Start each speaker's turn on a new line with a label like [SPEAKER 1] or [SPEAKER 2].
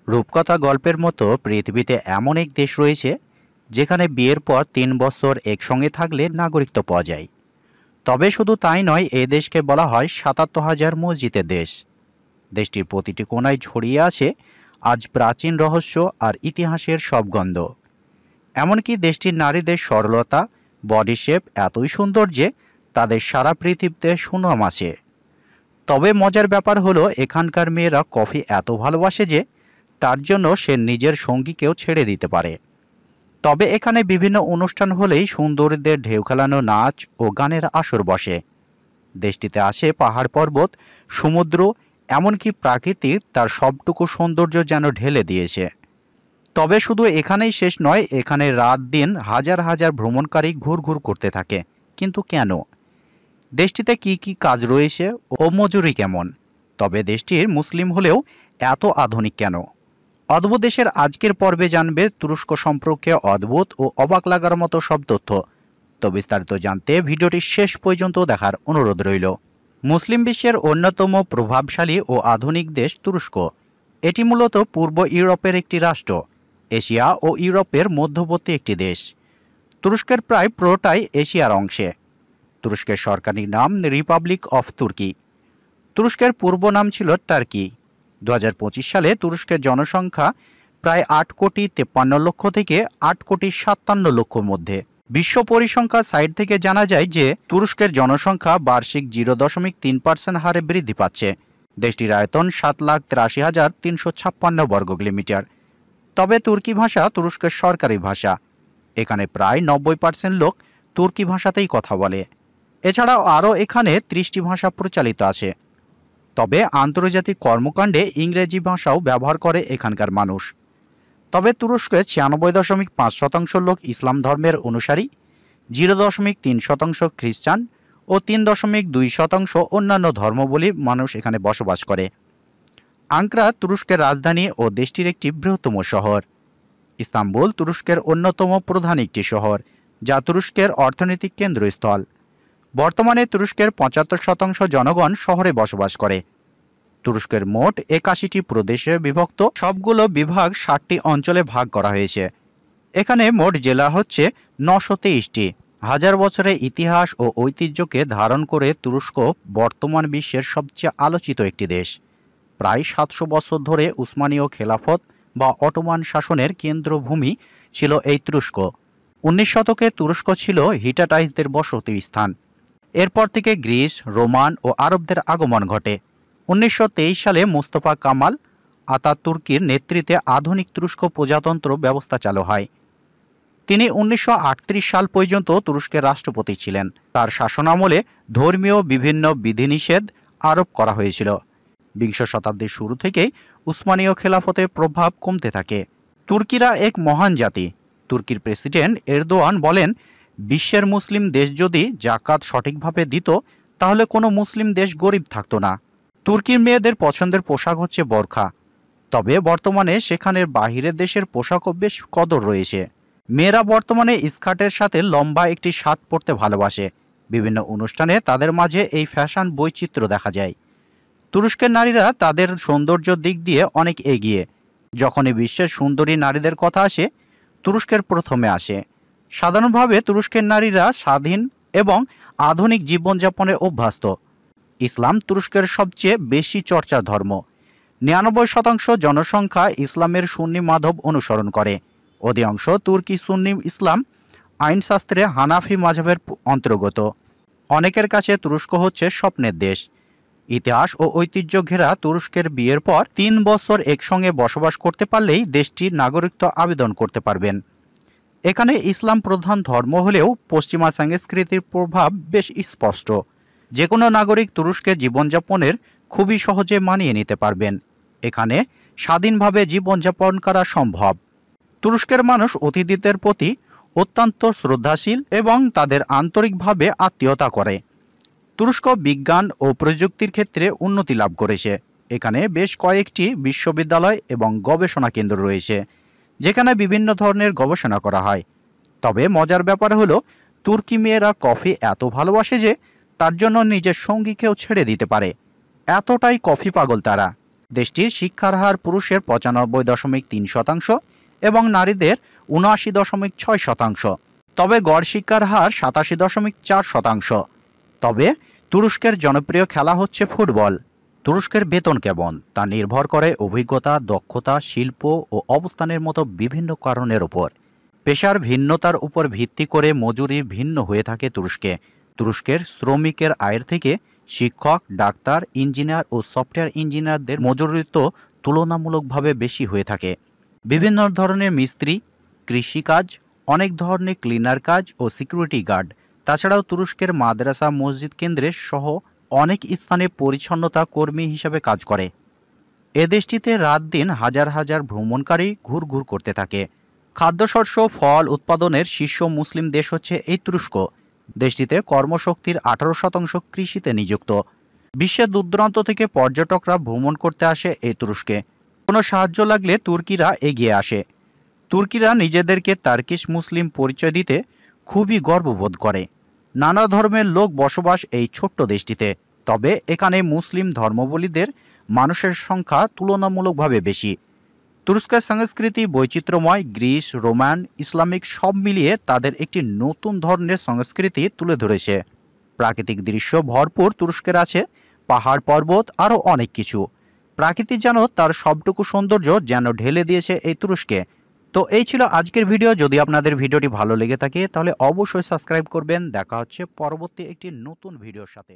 [SPEAKER 1] রূপকথা গল্পের মতো পৃথিবীতে এমন এক দেশ রয়েছে যেখানে বিয়ের পর ৩ বছর একসঙ্গে থাকলে নাগরিকত্ব পাওয়া যায়। তবে শুধু তাই নয়, এ দেশকে বলা হয় ৭৭,০০০ মসজিদের দেশ। দেশটির প্রতিটি কোণায় ছড়িয়ে আছে আজ প্রাচীন রহস্য আর ইতিহাসের সব গন্ধ। এমনকি দেশটির নারীদের সরলতা, বডি শেপ এতই সুন্দর যে তাদের সারা পৃথিবীতে সুনাম আছে। তবে মজার ব্যাপার হলো, এখানকার মেয়েরা কফি এত ভালোবাসে যে তার জন্য সে নিজের সঙ্গীকেও ছেড়ে দিতে পারে। তবে এখানে বিভিন্ন অনুষ্ঠান হলেই সুন্দরীদের ঢেউ খেলানো নাচ ও গানের আসর বসে। দেশটিতে আছে পাহাড় পর্বত, সমুদ্র, এমনকি প্রাকৃতি তার সবটুকু সৌন্দর্য যেন ঢেলে দিয়েছে। তবে শুধু এখানেই শেষ নয়, এখানে রাত দিন হাজার হাজার ভ্রমণকারী ঘুরঘুর করতে থাকে। কিন্তু কেন? দেশটিতে কি কি কাজ রয়েছে ও মজুরি কেমন? তবে দেশটির মুসলিম হলেও এত আধুনিক কেন? অদ্ভুত দেশের আজকের পর্বে জানবে তুরস্ক সম্পর্কে অদ্ভুত ও অবাক লাগার মতো সব তথ্য। তো বিস্তারিত জানতে ভিডিওটি শেষ পর্যন্ত দেখার অনুরোধ রইল। মুসলিম বিশ্বের অন্যতম প্রভাবশালী ও আধুনিক দেশ তুরস্ক। এটি মূলত পূর্ব ইউরোপের একটি রাষ্ট্র, এশিয়া ও ইউরোপের মধ্যবর্তী একটি দেশ। তুরস্কের প্রায় পুরোটাই এশিয়ার অংশে। তুরস্কের সরকারি নাম রিপাবলিক অফ তুর্কি। তুরস্কের পূর্ব নাম ছিল টার্কি। ২০২৫ সালে তুরস্কের জনসংখ্যা প্রায় ৮,৫৩,০০,০০০ থেকে ৮,৫৭,০০,০০০ মধ্যে। বিশ্ব পরিসংখ্যা সাইট থেকে জানা যায় যে তুরস্কের জনসংখ্যা বার্ষিক 0.৩% হারে বৃদ্ধি পাচ্ছে। দেশটির আয়তন ৭,৮৩,৩৫৬ বর্গ কিলোমিটার। তবে তুর্কি ভাষা তুরস্কের সরকারি ভাষা। এখানে প্রায় ৯০% লোক তুর্কি ভাষাতেই কথা বলে। এছাড়াও আরও এখানে ৩০টি ভাষা প্রচলিত আছে। তবে আন্তর্জাতিক কর্মকাণ্ডে ইংরেজি ভাষাও ব্যবহার করে এখানকার মানুষ। তবে তুরস্কের ৯৬.৫% লোক ইসলাম ধর্মের অনুসারী, ০.৩% খ্রিস্টান ও ৩.২% অন্যান্য ধর্মাবলম্বী মানুষ এখানে বসবাস করে। আঙ্কারা তুরস্কের রাজধানী ও দেশটির একটি বৃহত্তম শহর। ইস্তাম্বুল তুরস্কের অন্যতম প্রধান একটি শহর, যা তুরস্কের অর্থনৈতিক কেন্দ্রস্থল। বর্তমানে তুরস্কের ৭৫% জনগণ শহরে বসবাস করে। তুরস্কের মোট ৮১টি প্রদেশে বিভক্ত, সবগুলো বিভাগ ৬০টি অঞ্চলে ভাগ করা হয়েছে। এখানে মোট জেলা হচ্ছে ৯২৩টি। হাজার বছরের ইতিহাস ও ঐতিহ্যকে ধারণ করে তুরস্ক বর্তমান বিশ্বের সবচেয়ে আলোচিত একটি দেশ। প্রায় ৭০০ বছর ধরে উসমানীয় খেলাফত বা অটোমান শাসনের কেন্দ্রভূমি ছিল এই তুরস্ক। ১৯ শতকে তুরস্ক ছিল হিটাটাইসদের বসতি স্থান। এরপর থেকে গ্রিস, রোমান ও আরবদের আগমন ঘটে। ১৯২৩ সালে মোস্তফা কামাল আতাতুর্কির নেতৃত্বে আধুনিক তুরস্ক প্রজাতন্ত্র ব্যবস্থা চালু হয়। তিনি ১৯৩৮ সাল পর্যন্ত তুরস্কের রাষ্ট্রপতি ছিলেন। তার শাসনামলে ধর্মীয় বিভিন্ন বিধিনিষেধ আরোপ করা হয়েছিল। বিংশ শতাব্দীর শুরু থেকেই উসমানীয় খেলাফতের প্রভাব কমতে থাকে। তুর্কিরা এক মহান জাতি। তুর্কির প্রেসিডেন্ট এরদোয়ান বলেন, বিশ্বের মুসলিম দেশ যদি জাকাত সঠিকভাবে দিত তাহলে কোনো মুসলিম দেশ গরিব থাকত না। তুর্কির মেয়েদের পছন্দের পোশাক হচ্ছে বোরখা। তবে বর্তমানে সেখানের বাহিরের দেশের পোশাকও বেশ কদর রয়েছে। মেয়েরা বর্তমানে স্কার্টের সাথে লম্বা একটি শার্ট পরতে ভালোবাসে। বিভিন্ন অনুষ্ঠানে তাদের মাঝে এই ফ্যাশন বৈচিত্র্য দেখা যায়। তুরস্কের নারীরা তাদের সৌন্দর্য দিক দিয়ে অনেক এগিয়ে। যখনই বিশ্বের সুন্দরী নারীদের কথা আসে, তুরস্কের প্রথমে আসে। সাধারণভাবে তুরস্কের নারীরা স্বাধীন এবং আধুনিক জীবনযাপনে অভ্যস্ত। ইসলাম তুরস্কের সবচেয়ে বেশি চর্চার ধর্ম। ৯৯% জনসংখ্যা ইসলামের সুন্নি মাযহাব অনুসরণ করে। অধিকাংশ তুর্কি সুন্নি ইসলাম আইনশাস্ত্রে হানাফি মাযহাবের অন্তর্গত। অনেকের কাছে তুরস্ক হচ্ছে স্বপ্নের দেশ। ইতিহাস ও ঐতিহ্য ঘেরা তুরস্কের বিয়ের পর ৩ বছর একসঙ্গে বসবাস করতে পারলেই দেশটির নাগরিকত্ব আবেদন করতে পারবেন। এখানে ইসলাম প্রধান ধর্ম হলেও পশ্চিমা সংস্কৃতির প্রভাব বেশ স্পষ্ট। যে কোনো নাগরিক তুরস্কের জীবনযাপনের খুবই সহজে মানিয়ে নিতে পারবেন। এখানে স্বাধীনভাবে জীবনযাপন করা সম্ভব। তুরস্কের মানুষ অতিথিদের প্রতি অত্যন্ত শ্রদ্ধাশীল এবং তাদের আন্তরিকভাবে আত্মীয়তা করে। তুরস্ক বিজ্ঞান ও প্রযুক্তির ক্ষেত্রে উন্নতি লাভ করেছে। এখানে বেশ কয়েকটি বিশ্ববিদ্যালয় এবং গবেষণা কেন্দ্র রয়েছে, যেখানে বিভিন্ন ধরনের গবেষণা করা হয়। তবে মজার ব্যাপার হলো, তুর্কি মেয়েরা কফি এত ভালোবাসে যে তার জন্য নিজের সঙ্গীকেও ছেড়ে দিতে পারে। এতটাই কফি পাগল তারা। দেশটির শিক্ষার হার পুরুষের ৯৫.৩% এবং নারীদের ৭৯.৬%। তবে গড় শিক্ষার হার ৮৭.৪%। তবে তুরস্কের জনপ্রিয় খেলা হচ্ছে ফুটবল। তুরস্কের বেতন কেমন তা নির্ভর করে অভিজ্ঞতা, দক্ষতা, শিল্প ও অবস্থানের মতো বিভিন্ন কারণের উপর। পেশার ভিন্নতার উপর ভিত্তি করে মজুরি ভিন্ন হয়ে থাকে তুরস্কে। তুরস্কের শ্রমিকের আয়ের থেকে শিক্ষক, ডাক্তার, ইঞ্জিনিয়ার ও সফটওয়্যার ইঞ্জিনিয়ারদের মজুরি তো তুলনামূলকভাবে বেশি হয়ে থাকে। বিভিন্ন ধরনের মিস্ত্রি, কৃষিকাজ, অনেক ধরনের ক্লিনার কাজ ও সিকিউরিটি গার্ড, তাছাড়াও তুরস্কের মাদ্রাসা, মসজিদ কেন্দ্রের সহ অনেক স্থানে পরিচ্ছন্নতা কর্মী হিসাবে কাজ করে। এ দেশটিতে রাত দিন হাজার হাজার ভ্রমণকারী ঘুরঘুর করতে থাকে। খাদ্যশস্য, ফল উৎপাদনের শীর্ষ মুসলিম দেশ হচ্ছে এই তুরস্ক। দেশটিতে কর্মশক্তির 18% কৃষিতে নিযুক্ত। বিশ্বের দূরদূরান্ত থেকে পর্যটকরা ভ্রমণ করতে আসে এই তুরস্কে। কোনো সাহায্য লাগলে তুর্কিরা এগিয়ে আসে। তুর্কিরা নিজেদেরকে তার্কিশ মুসলিম পরিচয় দিতে খুবই গর্ববোধ করে। নানা ধর্মের লোক বসবাস এই ছোট্ট দেশটিতে। তবে এখানে মুসলিম ধর্মাবলম্বীদের মানুষের সংখ্যা তুলনামূলকভাবে বেশি। তুরস্কের সংস্কৃতি বৈচিত্র্যময়। গ্রিস, রোমান, ইসলামিক সব মিলিয়ে তাদের একটি নতুন ধরনের সংস্কৃতি তুলে ধরেছে। প্রাকৃতিক দৃশ্য ভরপুর তুরস্কের আছে, পাহাড়, পর্বত, আরও অনেক কিছু। প্রাকৃতি যেন তার সবটুকু সৌন্দর্য যেন ঢেলে দিয়েছে এই তুরস্কে। তো এই ছিল আজকের ভিডিও। যদি আপনাদের ভিডিওটি ভালো লেগে থাকে তাহলে অবশ্যই সাবস্ক্রাইব করবেন। দেখা হচ্ছে পরবর্তী একটি নতুন ভিডিওর সাথে।